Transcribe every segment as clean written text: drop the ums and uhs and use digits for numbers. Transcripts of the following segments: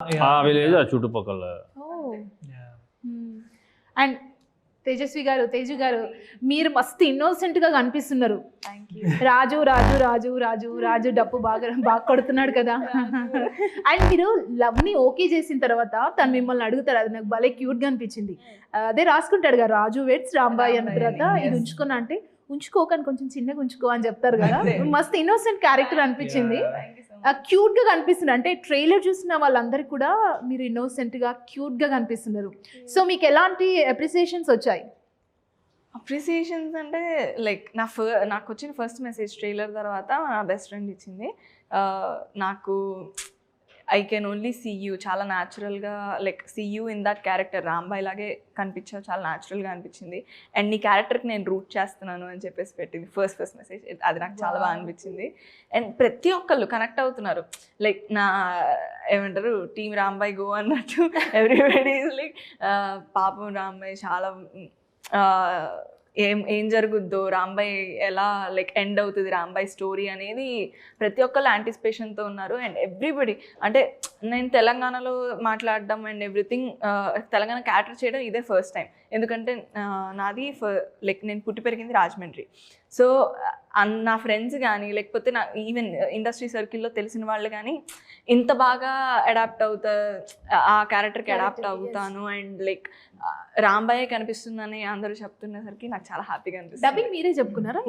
ఆ విలేజ్ ఆ చుట్టుపక్కల. అండ్ తేజస్వి గారు, తేజు గారు, మీరు మస్తు ఇన్నోసెంట్ గా కనిపిస్తున్నారు. రాజు రాజు రాజు రాజు రాజు డప్పు బాగా కొడుతున్నాడు కదా. అండ్ మీరు లవ్ ని ఓకే చేసిన తర్వాత తను మిమ్మల్ని అడుగుతారు, అది నాకు భలే క్యూట్ గా అనిపించింది. అదే రాసుకుంటాడు కదా, రాజు వెట్స్ రాంబాయి అన్న తర్వాత ఇది ఉంచుకున్నా అంటే ఉంచుకోకని కొంచెం చిన్నగా ఉంచుకో అని చెప్తారు కదా. మస్తు ఇన్నోసెంట్ క్యారెక్టర్ అనిపించింది, క్యూట్ గా కనిపిస్తుంది. అంటే ట్రైలర్ చూసిన వాళ్ళందరికీ కూడా మీరు ఇన్నోసెంట్ గా క్యూట్ గా కనిపిస్తున్నారు. సో మీకు ఎలాంటి అప్రిసియేషన్స్ వచ్చాయి? అప్రిసియేషన్స్ అంటే లైక్ నాకు వచ్చిన ఫస్ట్ మెసేజ్ ట్రైలర్ తర్వాత నా బెస్ట్ ఫ్రెండ్ ఇచ్చింది. నాకు I can only see you, చాలా న్యాచురల్గా like see you in that character, Rambai లాగే కనిపించావు, చాలా న్యాచురల్గా అనిపించింది. అండ్ నీ క్యారెక్టర్కి నేను రూట్ చేస్తున్నాను అని చెప్పేసి పెట్టింది ఫస్ట్ మెసేజ్. అది నాకు చాలా బాగా అనిపించింది. అండ్ ప్రతి ఒక్కళ్ళు కనెక్ట్ అవుతున్నారు, లైక్ నా ఏమంటారు టీమ్ రాంబాయ్ గో అన్నట్టు ఎవ్రీబడి ఈజ్ లైక్ పాపం రాంబాయ్ చాలా ఏం జరుగుద్దో, రాంబాయ్ ఎలా లైక్ ఎండ్ అవుతుంది రాంబాయ్ స్టోరీ అనేది ప్రతి ఒక్కళ్ళు యాంటిసిపేషన్తో ఉన్నారు. అండ్ ఎవ్రీబడి అంటే నేను తెలంగాణలో మాట్లాడడం అండ్ ఎవ్రీథింగ్, తెలంగాణ క్యారెక్టర్ చేయడం ఇదే ఫస్ట్ టైం. ఎందుకంటే నాది లైక్ నేను పుట్టి పెరిగింది రాజమండ్రి. సో నా ఫ్రెండ్స్ కానీ లేకపోతే నా ఈవెన్ ఇండస్ట్రీ సర్కిల్లో తెలిసిన వాళ్ళు కానీ ఇంత బాగా అడాప్ట్ ఆ క్యారెక్టర్కి అడాప్ట్ అవుతాను అండ్ లైక్ రాంబాయే కనిపిస్తుందని అందరూ చెప్తున్నసరికి నాకు చాలా హ్యాపీగా అనిపిస్తుంది. డబ్బింగ్ మీరే చెప్పుకున్నారా?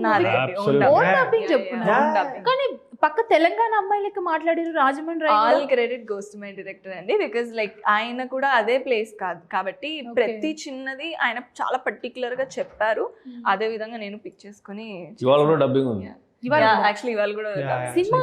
Absolutely. కానీ పక్క తెలంగాణ అమ్మాయి లెక్క మాట్లాడారు Rajahmundry. All credit goes to my director అండి, బికాజ్ లైక్ ఆయన కూడా అదే ప్లేస్ కాదు కాబట్టి ప్రతి చిన్నది ఆయన చాలా పర్టికులర్ గా చెప్పారు. అదే విధంగా నేను పిక్ చేసుకుని ఇవాళ కూడా డబ్బింగ్ ఉంది. యాక్చువల్లీ ఇవాళ కూడా సినిమా